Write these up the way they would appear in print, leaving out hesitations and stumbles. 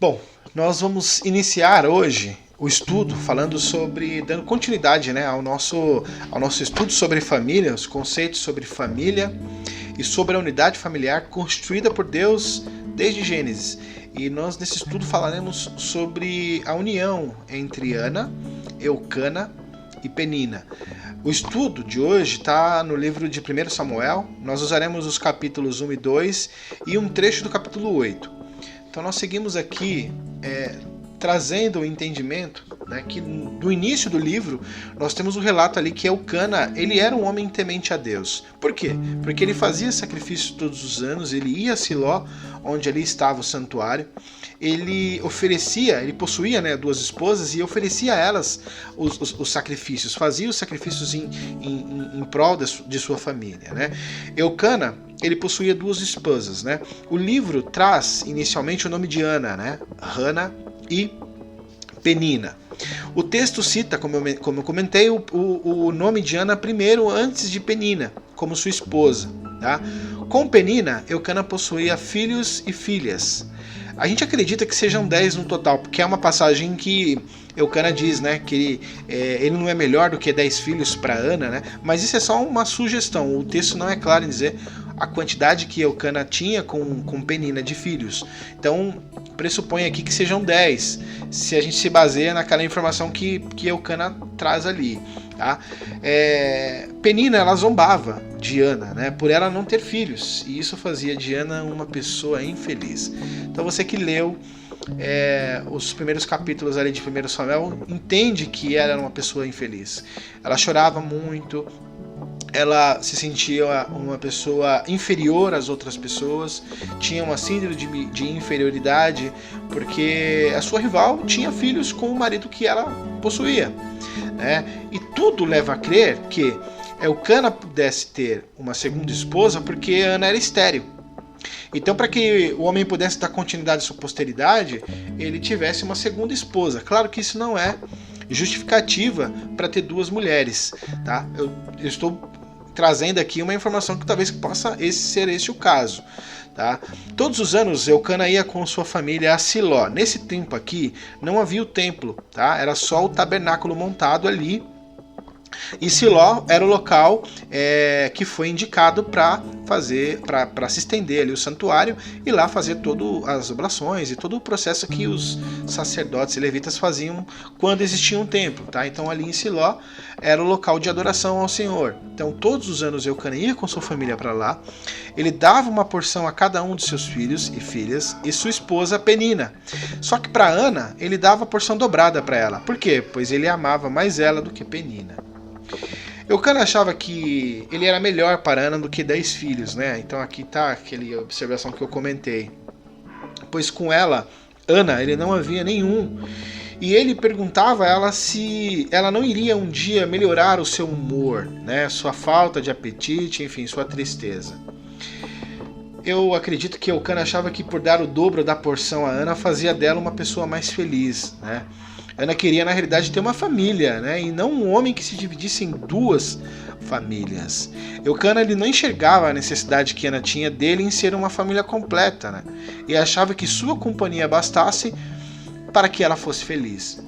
Bom, nós vamos iniciar hoje o estudo falando sobre, dando continuidade, né, ao nosso estudo sobre família, os conceitos sobre família e sobre a unidade familiar construída por Deus desde Gênesis. E nós nesse estudo falaremos sobre a união entre Ana, Eucana e Penina. O estudo de hoje está no livro de 1 Samuel. Nós usaremos os capítulos 1 e 2 e um trecho do capítulo 8. Então nós seguimos aqui trazendo o entendimento, né, que do início do livro nós temos o relato ali que Eucana, ele era um homem temente a Deus. Por quê? Porque ele fazia sacrifícios todos os anos, ele ia a Siló, onde ali estava o santuário, ele possuía, né, duas esposas e oferecia a elas os sacrifícios, fazia os sacrifícios em prol de sua família, né? Eucana, ele possuía duas esposas, né? O livro traz inicialmente o nome de Ana, né? Hana e Penina. O texto cita, como eu comentei, o nome de Ana primeiro antes de Penina, como sua esposa, tá? Com Penina, Eucana possuía filhos e filhas. A gente acredita que sejam 10 no total, porque é uma passagem que Eucana diz, né, que ele não é melhor do que 10 filhos para Ana, né? Mas isso é só uma sugestão. O texto não é claro em dizer a quantidade que Eucana tinha com Penina de filhos. Então, pressupõe aqui que sejam 10, se a gente se baseia naquela informação que Eucana traz ali. Tá? Penina, ela zombava de Ana, né, por ela não ter filhos, e isso fazia de Ana uma pessoa infeliz. Então você que leu os primeiros capítulos ali de 1 Samuel entende que ela era uma pessoa infeliz. Ela chorava muito, ela se sentia uma pessoa inferior às outras pessoas, tinha uma síndrome de inferioridade, porque a sua rival tinha filhos com o marido que ela possuía, né? E tudo leva a crer que Eucana pudesse ter uma segunda esposa porque Ana era estéril. Então, para que o homem pudesse dar continuidade à sua posteridade, ele tivesse uma segunda esposa. Claro que isso não é justificativa para ter duas mulheres, tá? Eu estou trazendo aqui uma informação que talvez possa ser esse o caso, tá? Todos os anos Eucana ia com sua família a Siló. Nesse tempo aqui não havia o templo, tá? Era só o tabernáculo montado ali. E Siló era o local que foi indicado para se estender ali o santuário e lá fazer todas as oblações e todo o processo que os sacerdotes e levitas faziam quando existia um templo, tá? Então ali em Siló era o local de adoração ao Senhor. Então todos os anos Eucana ia com sua família para lá, ele dava uma porção a cada um de seus filhos e filhas e sua esposa Penina. Só que para Ana ele dava a porção dobrada para ela. Por quê? Pois ele amava mais ela do que Penina. Eucana achava que ele era melhor para Ana do que 10 filhos, né? Então aqui está aquela observação que eu comentei. Pois com ela, Ana, ele não havia nenhum. E ele perguntava a ela se ela não iria um dia melhorar o seu humor, né? Sua falta de apetite, enfim, sua tristeza. Eu acredito que Eucana achava que por dar o dobro da porção a Ana fazia dela uma pessoa mais feliz, né? Ana queria, na realidade, ter uma família, né? E não um homem que se dividisse em duas famílias. Eucana, ele não enxergava a necessidade que Ana tinha dele em ser uma família completa, né? E achava que sua companhia bastasse para que ela fosse feliz.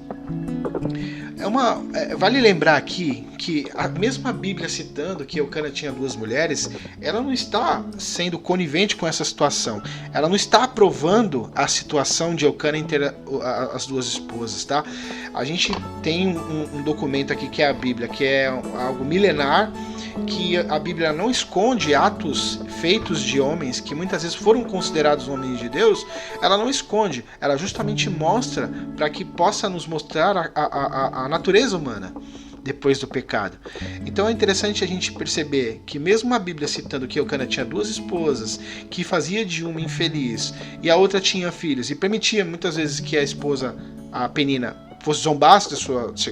Vale lembrar aqui que mesmo a Bíblia citando que Eucana tinha duas mulheres, ela não está sendo conivente com essa situação. Ela não está aprovando a situação de Eucana em ter as duas esposas, tá? A gente tem um documento aqui que é a Bíblia, que é algo milenar, que a Bíblia não esconde atos feitos de homens que muitas vezes foram considerados homens de Deus. Ela não esconde, ela justamente mostra para que possa nos mostrar a natureza humana depois do pecado. Então é interessante a gente perceber que mesmo a Bíblia citando que Eucana tinha duas esposas, que fazia de uma infeliz e a outra tinha filhos, e permitia muitas vezes que a esposa, a Penina, fosse zombasse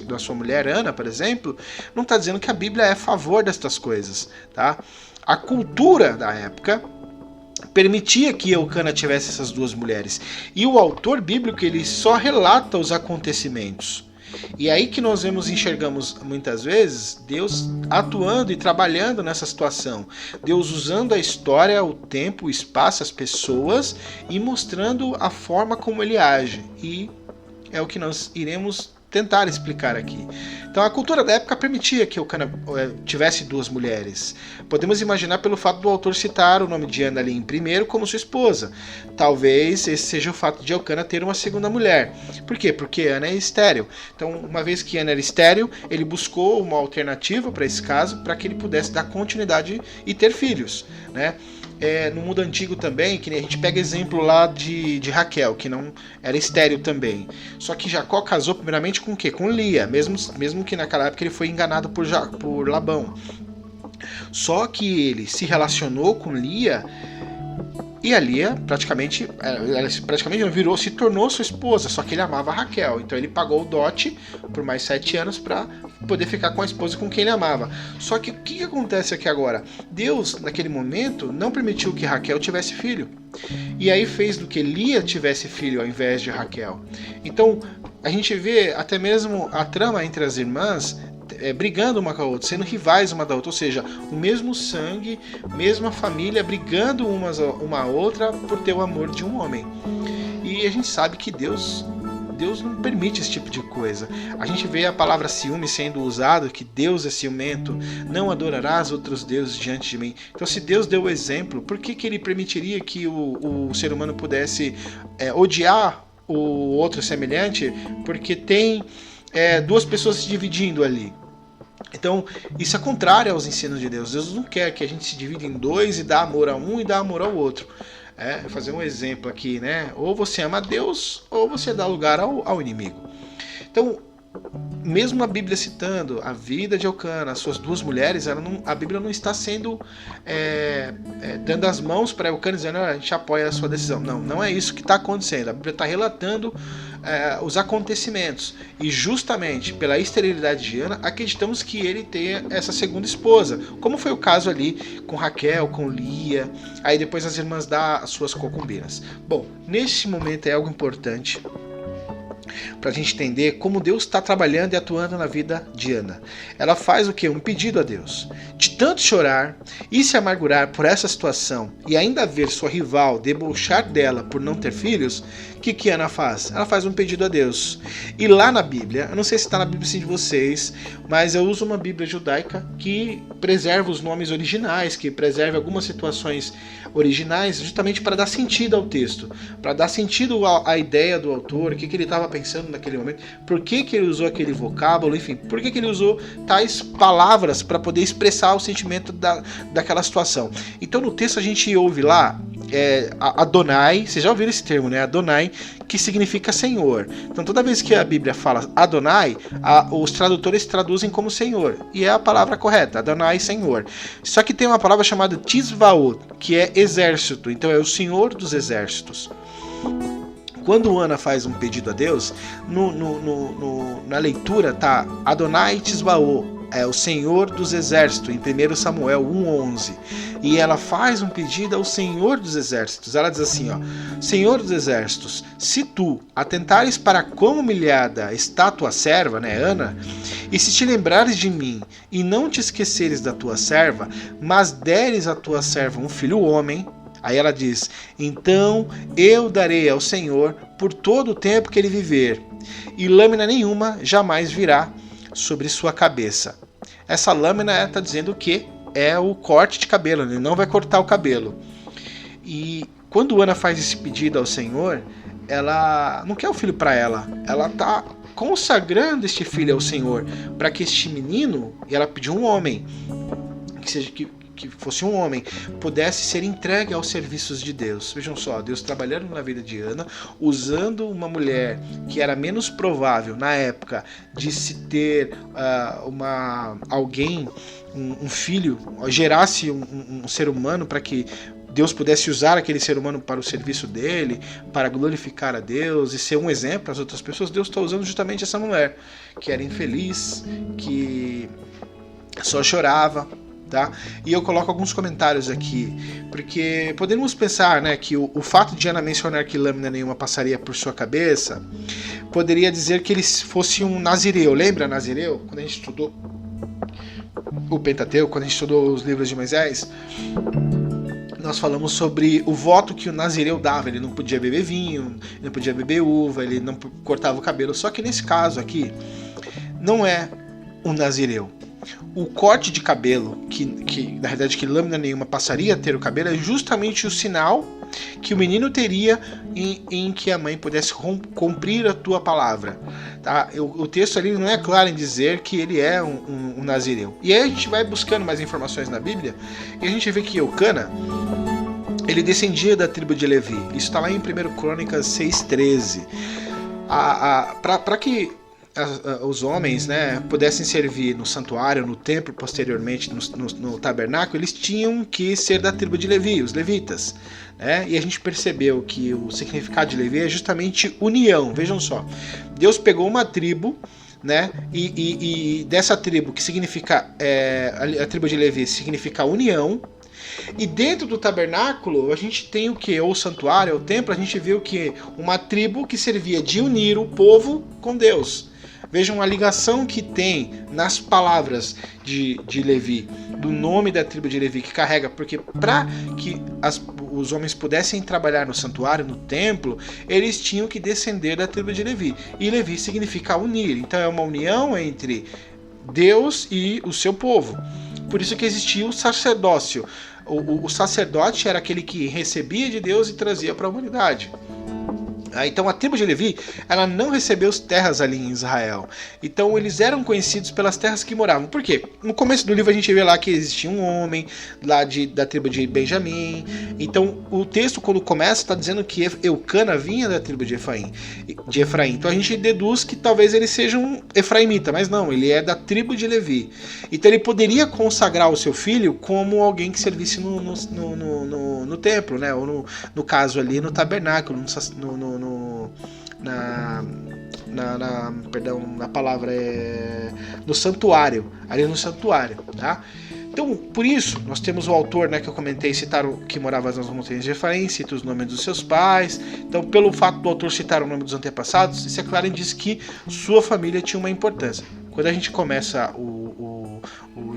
da sua mulher Ana, por exemplo, não está dizendo que a Bíblia é a favor destas coisas, tá? A cultura da época permitia que Eucana tivesse essas duas mulheres, e o autor bíblico ele só relata os acontecimentos. E aí que nós enxergamos muitas vezes Deus atuando e trabalhando nessa situação. Deus usando a história, o tempo, o espaço, as pessoas e mostrando a forma como ele age. E é o que nós iremos tentar explicar aqui. Então a cultura da época permitia que Eucana tivesse duas mulheres. Podemos imaginar pelo fato do autor citar o nome de Ana ali em primeiro como sua esposa. Talvez esse seja o fato de Eucana ter uma segunda mulher. Por quê? Porque Ana é estéril. Então, uma vez que Ana era estéril, ele buscou uma alternativa para esse caso, para que ele pudesse dar continuidade e ter filhos, né? No mundo antigo também, que a gente pega exemplo lá de Raquel, que não era estéril também. Só que Jacó casou primeiramente com o quê? Com Lia, mesmo que naquela época ele foi enganado por Labão. Só que ele se relacionou com Lia e a Lia praticamente se tornou sua esposa, só que ele amava Raquel. Então ele pagou o dote por mais 7 anos para poder ficar com a esposa com quem ele amava. Só que o que acontece aqui agora? Deus, naquele momento, não permitiu que Raquel tivesse filho. E aí fez do que Lia tivesse filho ao invés de Raquel. Então a gente vê até mesmo a trama entre as irmãs brigando uma com a outra, sendo rivais uma da outra, ou seja, o mesmo sangue, mesma família, brigando uma a outra por ter o amor de um homem. E a gente sabe que Deus não permite esse tipo de coisa. A gente vê a palavra ciúme sendo usada, que Deus é ciumento, não adorarás outros deuses diante de mim. Então, se Deus deu o exemplo, por que ele permitiria que o ser humano pudesse odiar o outro semelhante? Porque tem duas pessoas se dividindo ali. Então, isso é contrário aos ensinos de Deus. Deus não quer que a gente se divida em dois e dá amor a um e dá amor ao outro. Vou fazer um exemplo aqui, né? Ou você ama a Deus, ou você dá lugar ao inimigo. Então, mesmo a Bíblia citando a vida de Eucana, as suas duas mulheres, a Bíblia não está sendo dando as mãos para Eucana dizendo a gente apoia a sua decisão. Não é isso que está acontecendo. A Bíblia está relatando os acontecimentos. E justamente pela esterilidade de Ana, acreditamos que ele tenha essa segunda esposa, como foi o caso ali com Raquel, com Lia, aí depois as irmãs das suas concubinas. Bom, neste momento é algo importante para a gente entender como Deus está trabalhando e atuando na vida de Ana. Ela faz o quê? Um pedido a Deus. De tanto chorar e se amargurar por essa situação e ainda ver sua rival debochar dela por não ter filhos, o que Ana faz? Ela faz um pedido a Deus. E lá na Bíblia, eu não sei se está na Bíblia de vocês, mas eu uso uma Bíblia judaica que preserva os nomes originais, que preserva algumas situações originais, justamente para dar sentido ao texto, para dar sentido à ideia do autor, o que ele estava pensando naquele momento, por que ele usou aquele vocábulo, enfim, por que ele usou tais palavras para poder expressar o sentimento daquela situação. Então no texto a gente ouve lá Adonai, vocês já ouviram esse termo, né? Adonai, que significa Senhor. Então toda vez que a Bíblia fala Adonai, os tradutores traduzem como Senhor, e é a palavra correta, Adonai, Senhor. Só que tem uma palavra chamada Tisvaot, que é exército, então é o Senhor dos exércitos. Quando Ana faz um pedido a Deus, na leitura tá Adonai Tisvaot, é o Senhor dos Exércitos, em 1 Samuel 1,11. E ela faz um pedido ao Senhor dos Exércitos. Ela diz assim, Senhor dos Exércitos, se tu atentares para quão humilhada está tua serva, né, Ana, e se te lembrares de mim, e não te esqueceres da tua serva, mas deres à tua serva um filho homem, aí ela diz, então eu darei ao Senhor por todo o tempo que ele viver, e lâmina nenhuma jamais virá sobre sua cabeça. Essa lâmina está dizendo que é o corte de cabelo, ele não vai cortar o cabelo. E quando Ana faz esse pedido ao Senhor, ela não quer o filho para ela está consagrando este filho ao Senhor, para que este menino, e ela pediu um homem, que fosse um homem, pudesse ser entregue aos serviços de Deus. Vejam só, Deus trabalhando na vida de Ana, usando uma mulher que era menos provável na época de se ter um filho, gerasse um ser humano para que Deus pudesse usar aquele ser humano para o serviço dele, para glorificar a Deus e ser um exemplo para as outras pessoas. Deus está usando justamente essa mulher, que era infeliz, que só chorava. Tá? E eu coloco alguns comentários aqui, porque podemos pensar, né, que o fato de Ana mencionar que lâmina nenhuma passaria por sua cabeça poderia dizer que ele fosse um nazireu. Lembra nazireu? Quando a gente estudou o Pentateuco, quando a gente estudou os livros de Moisés, nós falamos sobre o voto que o nazireu dava. Ele não podia beber vinho, ele não podia beber uva, ele não cortava o cabelo. Só que nesse caso aqui, não é um nazireu. O corte de cabelo, que na verdade que lâmina nenhuma passaria a ter o cabelo, é justamente o sinal que o menino teria em que a mãe pudesse cumprir a tua palavra. Tá? O texto ali não é claro em dizer que ele é um nazireu. E aí a gente vai buscando mais informações na Bíblia e a gente vê que Eucana, ele descendia da tribo de Levi. Isso está lá em 1 Crônicas 6,13. Para que os homens, né, pudessem servir no santuário, no templo, posteriormente no tabernáculo, eles tinham que ser da tribo de Levi, os levitas, né? E a gente percebeu que o significado de Levi é justamente união. Vejam só, Deus pegou uma tribo, né, e dessa tribo, que significa a tribo de Levi significa união. E dentro do tabernáculo a gente tem o que? Ou o santuário, ou o templo, a gente vê o que? Uma tribo que servia de unir o povo com Deus. Vejam a ligação que tem nas palavras de Levi, do nome da tribo de Levi, que carrega, porque para que os homens pudessem trabalhar no santuário, no templo, eles tinham que descender da tribo de Levi. E Levi significa unir, então é uma união entre Deus e o seu povo. Por isso que existia o sacerdócio. O sacerdote era aquele que recebia de Deus e trazia para a humanidade. Então a tribo de Levi, ela não recebeu terras ali em Israel. Então eles eram conhecidos pelas terras que moravam. Por quê? No começo do livro a gente vê lá que existia um homem lá da tribo de Benjamim. Então o texto, quando começa, está dizendo que Eucana vinha da tribo de Efraim. Então a gente deduz que talvez ele seja um efraimita, mas não, ele é da tribo de Levi. Então ele poderia consagrar o seu filho como alguém que servisse no templo, né? Ou no caso ali no tabernáculo, na palavra no santuário, ali no santuário, tá? Então, por isso, nós temos o autor, né, que eu comentei, que morava nas montanhas de Efraim, cita os nomes dos seus pais. Então, pelo fato do autor citar o nome dos antepassados, isso é claro, diz que sua família tinha uma importância. Quando a gente começa o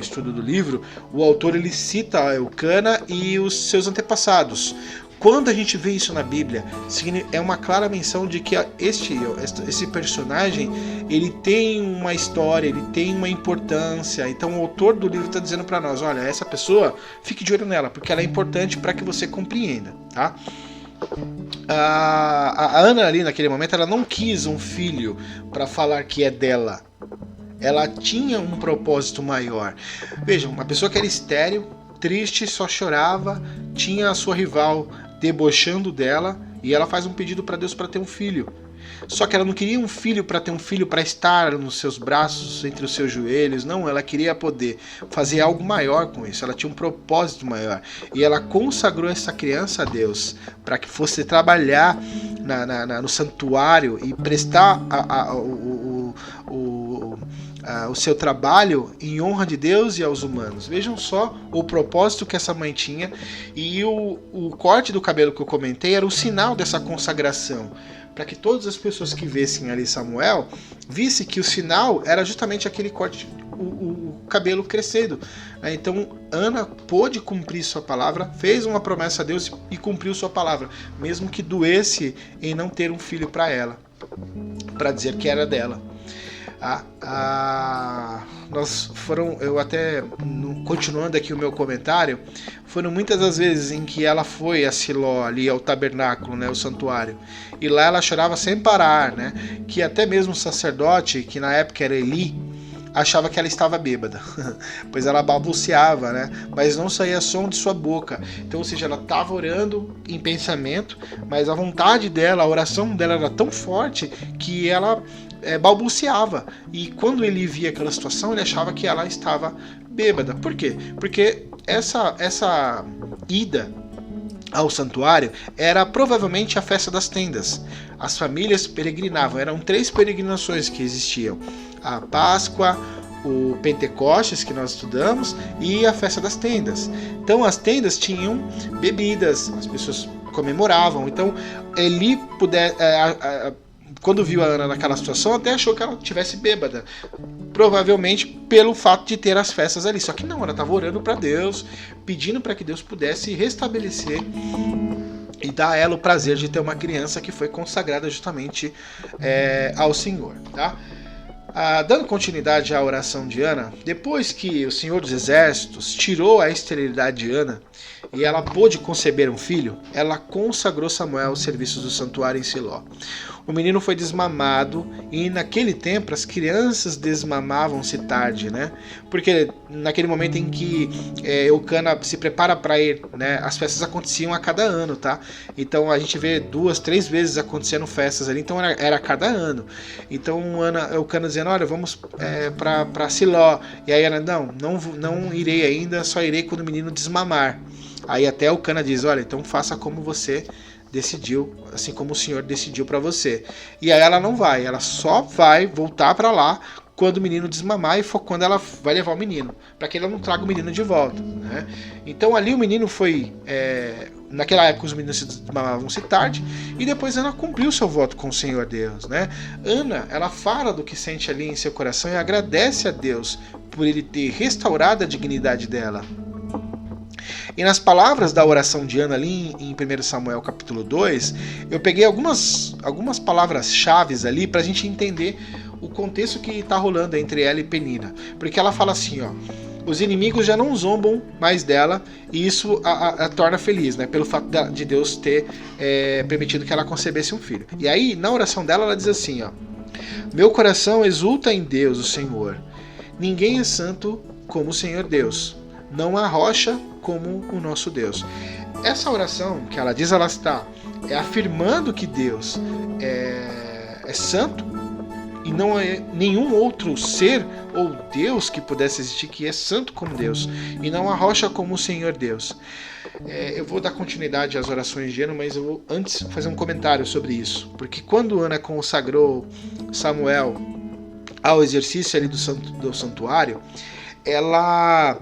estudo do livro, o autor ele cita Eucana e os seus antepassados. Quando a gente vê isso na Bíblia, é uma clara menção de que esse personagem, ele tem uma história, ele tem uma importância. Então o autor do livro está dizendo para nós, olha, essa pessoa, fique de olho nela, porque ela é importante para que você compreenda, tá? A Ana ali naquele momento, ela não quis um filho para falar que é dela. Ela tinha um propósito maior. Vejam, uma pessoa que era estéril, triste, só chorava, tinha a sua rival debochando dela, e ela faz um pedido para Deus para ter um filho. Só que ela não queria um filho para ter um filho para estar nos seus braços, entre os seus joelhos. Não, ela queria poder fazer algo maior com isso. Ela tinha um propósito maior. E ela consagrou essa criança a Deus para que fosse trabalhar no santuário e prestar o seu trabalho em honra de Deus e aos humanos. Vejam só o propósito que essa mãe tinha. E o corte do cabelo que eu comentei era o sinal dessa consagração, para que todas as pessoas que vissem ali Samuel vissem que o sinal era justamente aquele corte, o cabelo crescendo. Então Ana pôde cumprir sua palavra, fez uma promessa a Deus e cumpriu sua palavra, mesmo que doesse em não ter um filho para ela, para dizer que era dela. Eu até, continuando aqui o meu comentário, foram muitas as vezes em que ela foi a Siló, ali ao tabernáculo, né, o santuário, e lá ela chorava sem parar, né, que até mesmo o sacerdote, que na época era Eli, achava que ela estava bêbada, pois ela balbuciava, né, mas não saía som de sua boca. Então, ou seja, ela estava orando em pensamento, mas a vontade dela, a oração dela era tão forte que ela balbuciava. E quando ele via aquela situação, ele achava que ela estava bêbada. Por quê? Porque essa ida ao santuário era provavelmente a festa das tendas. As famílias peregrinavam, eram 3 peregrinações que existiam: a Páscoa, o Pentecostes, que nós estudamos, e a festa das tendas. Então as tendas tinham bebidas, as pessoas comemoravam. Então Eli quando viu a Ana naquela situação, até achou que ela estivesse bêbada. Provavelmente pelo fato de ter as festas ali. Só que não, ela estava orando para Deus, pedindo para que Deus pudesse restabelecer e dar a ela o prazer de ter uma criança que foi consagrada justamente ao Senhor. Tá? Dando continuidade à oração de Ana, depois que o Senhor dos Exércitos tirou a esterilidade de Ana e ela pôde conceber um filho, ela consagrou Samuel aos serviços do santuário em Siló. O menino foi desmamado e naquele tempo as crianças desmamavam-se tarde, né? Porque naquele momento em que Eucana se prepara para ir, né? As festas aconteciam a cada ano, tá? Então a gente vê 2, 3 vezes acontecendo festas ali, então era a cada ano. Então Eucana dizendo, olha, vamos para Siló. E aí Ana, não irei ainda, só irei quando o menino desmamar. Aí até Eucana diz, olha, então faça como você decidiu, assim como o Senhor decidiu para você. E aí ela não vai, ela só vai voltar para lá quando o menino desmamar e for quando ela vai levar o menino, para que ele não traga o menino de volta, né? Então ali o menino foi, naquela época os meninos se desmamavam-se tarde, e depois Ana cumpriu seu voto com o Senhor Deus, né? Ana, ela fala do que sente ali em seu coração e agradece a Deus por ele ter restaurado a dignidade dela. E nas palavras da oração de Ana ali em 1 Samuel capítulo 2, eu peguei algumas palavras-chave ali para a gente entender o contexto que está rolando entre ela e Penina. Porque ela fala assim, ó, os inimigos já não zombam mais dela e isso a torna feliz, né? Pelo fato de Deus ter permitido que ela concebesse um filho. E aí, na oração dela, ela diz assim, ó, meu coração exulta em Deus, o Senhor. Ninguém é santo como o Senhor Deus. Não há rocha como o nosso Deus. Essa oração que ela diz, ela está afirmando que Deus é santo e não é nenhum outro ser ou Deus que pudesse existir que é santo como Deus, e não há rocha como o Senhor Deus. Eu vou dar continuidade às orações de Ana, mas eu vou antes fazer um comentário sobre isso, porque quando Ana consagrou Samuel ao exercício ali do santuário, ela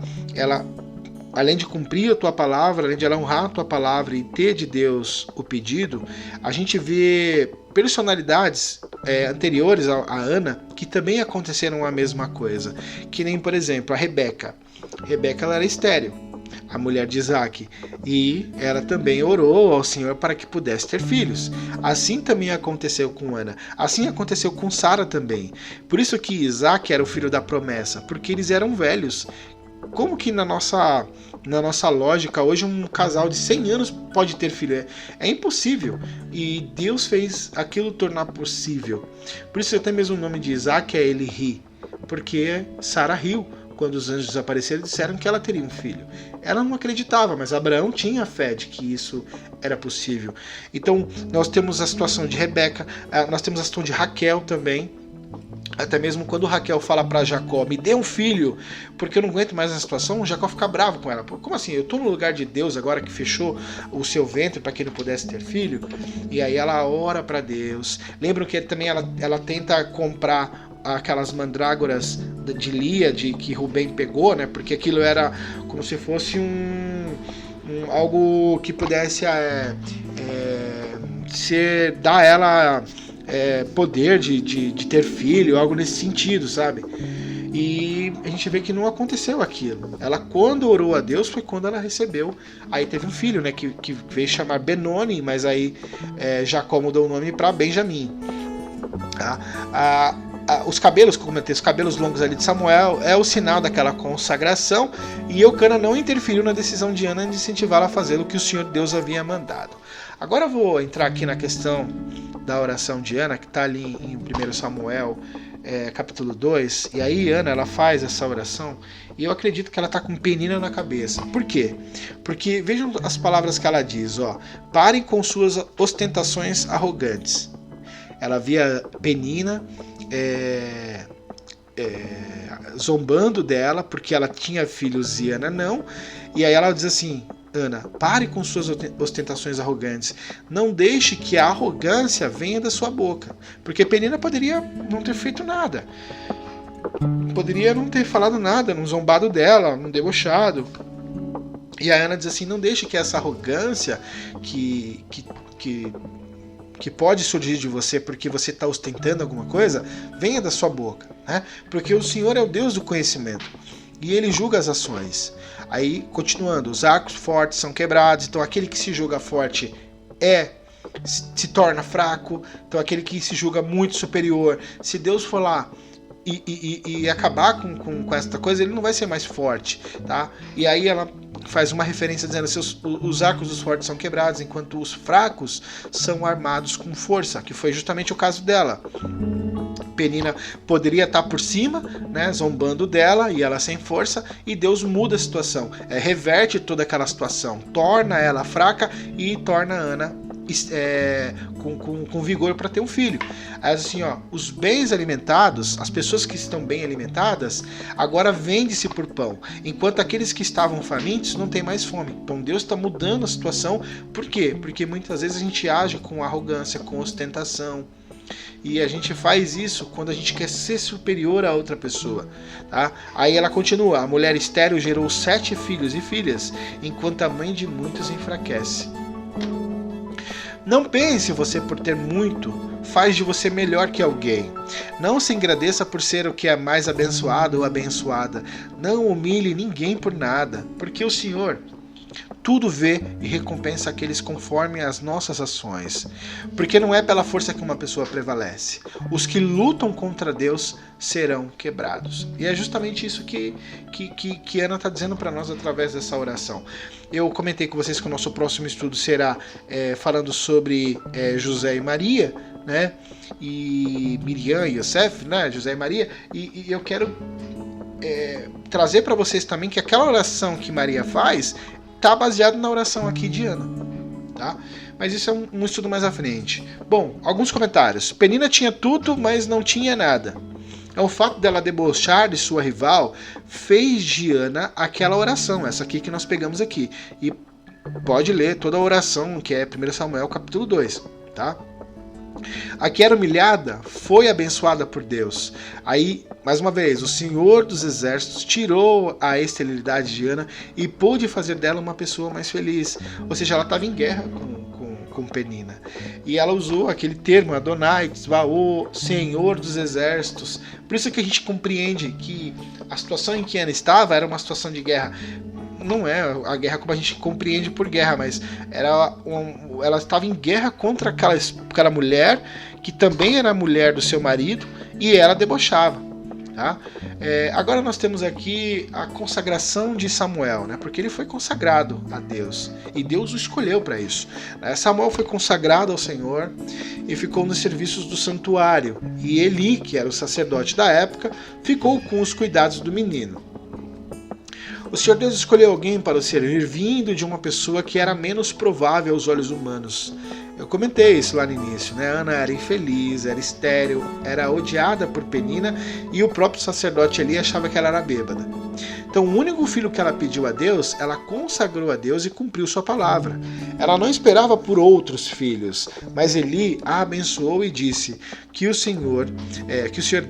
além de cumprir a tua palavra, além de ela honrar a tua palavra e ter de Deus o pedido, a gente vê personalidades anteriores a Ana que também aconteceram a mesma coisa. Que nem, por exemplo, a Rebeca. Rebeca, ela era estéril, a mulher de Isaac, e ela também orou ao Senhor para que pudesse ter filhos. Assim também aconteceu com Ana. Assim aconteceu com Sara também. Por isso que Isaac era o filho da promessa, porque eles eram velhos. Como que na nossa lógica hoje um casal de 100 anos pode ter filho? É impossível. E Deus fez aquilo tornar possível. Por isso até mesmo o nome de Isaac é Ele ri, porque Sara riu quando os anjos apareceram e disseram que ela teria um filho. Ela não acreditava, mas Abraão tinha fé de que isso era possível. Então nós temos a situação de Rebeca, nós temos a situação de Raquel também. Até mesmo quando Raquel fala para Jacó, me dê um filho, porque eu não aguento mais a situação, Jacó fica bravo com ela. Como assim? Eu estou no lugar de Deus agora que fechou o seu ventre para que ele pudesse ter filho? E aí ela ora para Deus. Lembram que também ela tenta comprar aquelas mandrágoras de Lia que Rubem pegou, né? Porque aquilo era como se fosse algo que pudesse dar a ela poder de ter filho, algo nesse sentido, sabe? E a gente vê que não aconteceu aquilo. Ela, quando orou a Deus, foi quando ela recebeu. Aí teve um filho, né? Que veio chamar Benoni, mas aí Jacó mudou o nome para Benjamim. Os cabelos, como eu comentei, os cabelos longos ali de Samuel é o sinal daquela consagração, e Eucana não interferiu na decisão de Ana de incentivá-la a fazer o que o Senhor Deus havia mandado. Agora eu vou entrar aqui na questão da oração de Ana, que está ali em 1 Samuel capítulo 2, e aí Ana ela faz essa oração, e eu acredito que ela está com Penina na cabeça. Por quê? Porque vejam as palavras que ela diz, ó, parem com suas ostentações arrogantes. Ela via Penina zombando dela porque ela tinha filhos e Ana não, e aí ela diz assim, Ana, pare com suas ostentações arrogantes, não deixe que a arrogância venha da sua boca, porque Penina poderia não ter feito nada, poderia não ter falado nada, não zombado dela, não debochado, e a Ana diz assim, não deixe que essa arrogância que que pode surgir de você porque você está ostentando alguma coisa, venha da sua boca, né? Porque o Senhor é o Deus do conhecimento e Ele julga as ações. Aí, continuando, os arcos fortes são quebrados, então aquele que se julga forte se torna fraco, então aquele que se julga muito superior, se Deus for lá e acabar com essa coisa, ele não vai ser mais forte, tá? E aí ela faz uma referência dizendo que os arcos dos fortes são quebrados, enquanto os fracos são armados com força, que foi justamente o caso dela. Penina poderia estar por cima, né, zombando dela, e ela sem força, e Deus muda a situação, reverte toda aquela situação, torna ela fraca e torna Ana com vigor para ter um filho. Aí assim, ó, os bens alimentados, as pessoas que estão bem alimentadas, agora vende-se por pão, enquanto aqueles que estavam famintos não têm mais fome. Então Deus está mudando a situação. Por quê? Porque muitas vezes a gente age com arrogância, com ostentação. E a gente faz isso quando a gente quer ser superior a outra pessoa, tá? Aí ela continua: a mulher estéril gerou 7 filhos e filhas, enquanto a mãe de muitos enfraquece. Não pense você por ter muito faz de você melhor que alguém. Não se engrandeça por ser o que é mais abençoado ou abençoada. Não humilhe ninguém por nada, porque o Senhor tudo vê e recompensa aqueles conforme as nossas ações. Porque não é pela força que uma pessoa prevalece. Os que lutam contra Deus serão quebrados. E é justamente isso que Ana está dizendo para nós através dessa oração. Eu comentei com vocês que o nosso próximo estudo será falando sobre José e Maria, né? E Miriam e Yosef, né? José e Maria. E eu quero trazer para vocês também que aquela oração que Maria faz está baseado na oração aqui de Ana, tá? Mas isso é um estudo mais à frente. Bom, alguns comentários. Penina tinha tudo, mas não tinha nada. O fato dela debochar de sua rival fez de Ana aquela oração, essa aqui que nós pegamos aqui. E pode ler toda a oração, que é 1 Samuel capítulo 2, tá? A que era humilhada foi abençoada por Deus. Aí, mais uma vez, o Senhor dos Exércitos tirou a esterilidade de Ana e pôde fazer dela uma pessoa mais feliz. Ou seja, ela estava em guerra com Penina. E ela usou aquele termo, Adonai, Tzvaô, Senhor dos Exércitos. Por isso que a gente compreende que a situação em que Ana estava era uma situação de guerra. Não é a guerra como a gente compreende por guerra, mas ela estava em guerra contra aquela mulher, que também era mulher do seu marido, e ela debochava. Tá? Agora nós temos aqui a consagração de Samuel, né? Porque ele foi consagrado a Deus, e Deus o escolheu para isso. Samuel foi consagrado ao Senhor e ficou nos serviços do santuário, e Eli, que era o sacerdote da época, ficou com os cuidados do menino. O Senhor Deus escolheu alguém para o servir vindo de uma pessoa que era menos provável aos olhos humanos. Eu comentei isso lá no início, né? Ana era infeliz, era estéril, era odiada por Penina e o próprio sacerdote ali achava que ela era bêbada. Então o único filho que ela pediu a Deus, ela consagrou a Deus e cumpriu sua palavra. Ela não esperava por outros filhos, mas Eli a abençoou e disse que o Senhor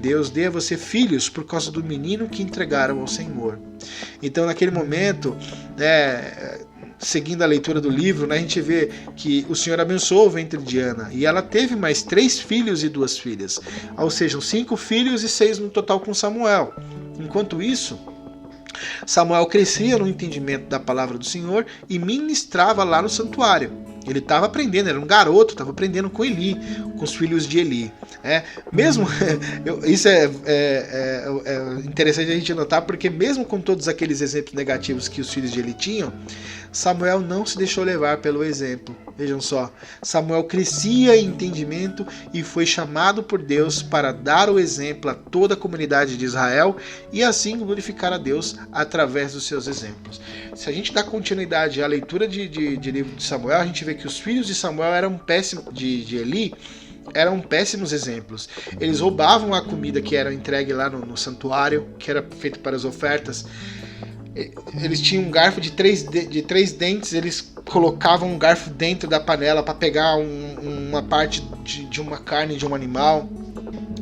Deus dê a você filhos por causa do menino que entregaram ao Senhor. Então naquele momento, seguindo a leitura do livro, né, a gente vê que o Senhor abençoou o ventre de Ana e ela teve mais 3 filhos e 2 filhas, ou seja, 5 filhos e 6 no total com Samuel. Enquanto isso, Samuel crescia no entendimento da palavra do Senhor e ministrava lá no santuário. Ele estava aprendendo, era um garoto, estava aprendendo com Eli, com os filhos de Eli. Mesmo isso é interessante a gente notar, porque mesmo com todos aqueles exemplos negativos que os filhos de Eli tinham, Samuel não se deixou levar pelo exemplo. Vejam só, Samuel crescia em entendimento e foi chamado por Deus para dar o exemplo a toda a comunidade de Israel e assim glorificar a Deus através dos seus exemplos. Se a gente dá continuidade à leitura de livro de Samuel, a gente vê que os filhos de Samuel eram péssimos, de Eli, eram péssimos exemplos. Eles roubavam a comida que era entregue lá no santuário, que era feito para as ofertas. Eles tinham um garfo de três dentes, eles colocavam um garfo dentro da panela para pegar uma parte de uma carne de um animal.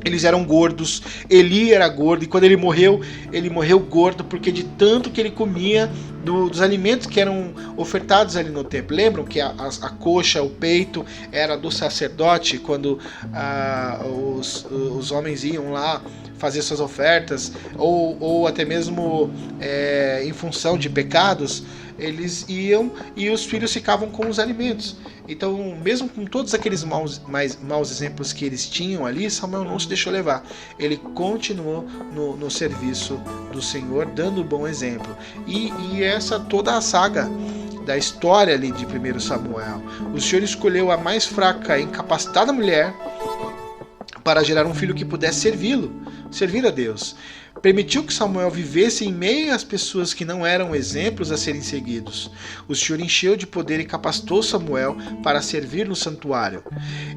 Eles eram gordos, Eli era gordo, e quando ele morreu gordo, porque de tanto que ele comia dos alimentos que eram ofertados ali no templo. Lembram que a coxa, o peito, era do sacerdote, quando os homens iam lá fazer suas ofertas, ou até mesmo em função de pecados, eles iam e os filhos ficavam com os alimentos. Então, mesmo com todos aqueles maus exemplos que eles tinham ali, Samuel não se deixou levar. Ele continuou no serviço do Senhor, dando um bom exemplo. E essa toda a saga da história ali de 1 Samuel. O Senhor escolheu a mais fraca e incapacitada mulher para gerar um filho que pudesse servir a Deus. Permitiu que Samuel vivesse em meio às pessoas que não eram exemplos a serem seguidos. O Senhor encheu de poder e capacitou Samuel para servir no santuário.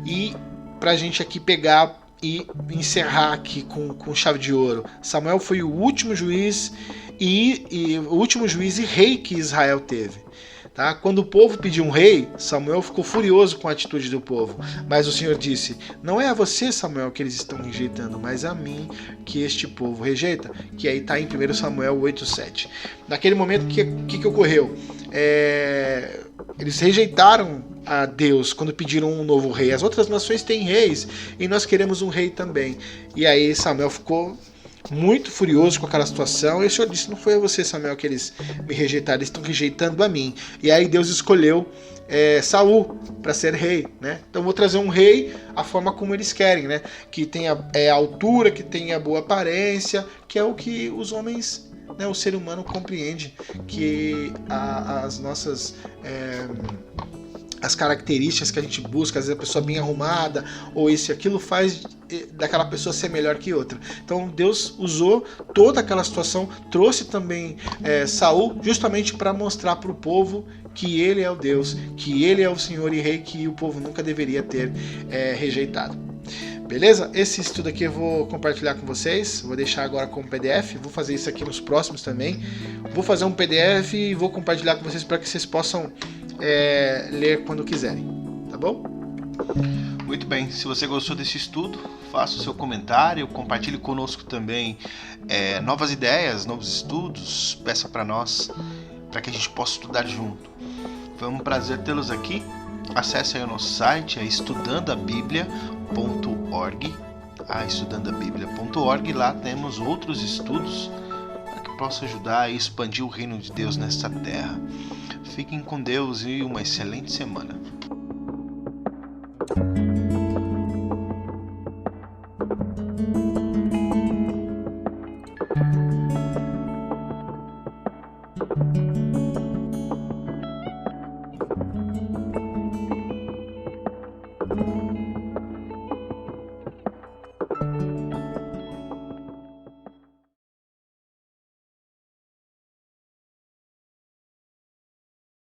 E para a gente aqui pegar e encerrar aqui com chave de ouro, Samuel foi o último juiz e rei que Israel teve. Tá? Quando o povo pediu um rei, Samuel ficou furioso com a atitude do povo. Mas o Senhor disse: não é a você, Samuel, que eles estão rejeitando, mas a mim que este povo rejeita. Que aí está em 1 Samuel 8,7. Naquele momento, o que ocorreu? Eles rejeitaram a Deus quando pediram um novo rei. As outras nações têm reis e nós queremos um rei também. E aí Samuel ficou muito furioso com aquela situação, e o Senhor disse: não foi a você, Samuel, que eles me rejeitaram, eles estão rejeitando a mim. E aí Deus escolheu Saul para ser rei, né? Então vou trazer um rei a forma como eles querem, né? Que tenha altura, que tenha boa aparência, que é o que os homens, né, o ser humano compreende, que as nossas as características que a gente busca, às vezes a pessoa bem arrumada, ou isso e aquilo, faz daquela pessoa ser melhor que outra. Então Deus usou toda aquela situação, trouxe também Saul, justamente para mostrar para o povo que ele é o Deus, que ele é o Senhor e Rei, que o povo nunca deveria ter rejeitado. Beleza? Esse estudo aqui eu vou compartilhar com vocês, vou deixar agora como PDF, vou fazer isso aqui nos próximos também. Vou fazer um PDF e vou compartilhar com vocês para que vocês possam ler quando quiserem, tá bom? Muito bem, se você gostou desse estudo, faça o seu comentário, compartilhe conosco também novas ideias, novos estudos, peça para nós, para que a gente possa estudar junto. Foi um prazer tê-los aqui. Acesse aí o nosso site, estudandabiblia.org, estudandabiblia.org. Lá temos outros estudos para que possa ajudar a expandir o reino de Deus nesta terra. Fiquem com Deus e uma excelente semana.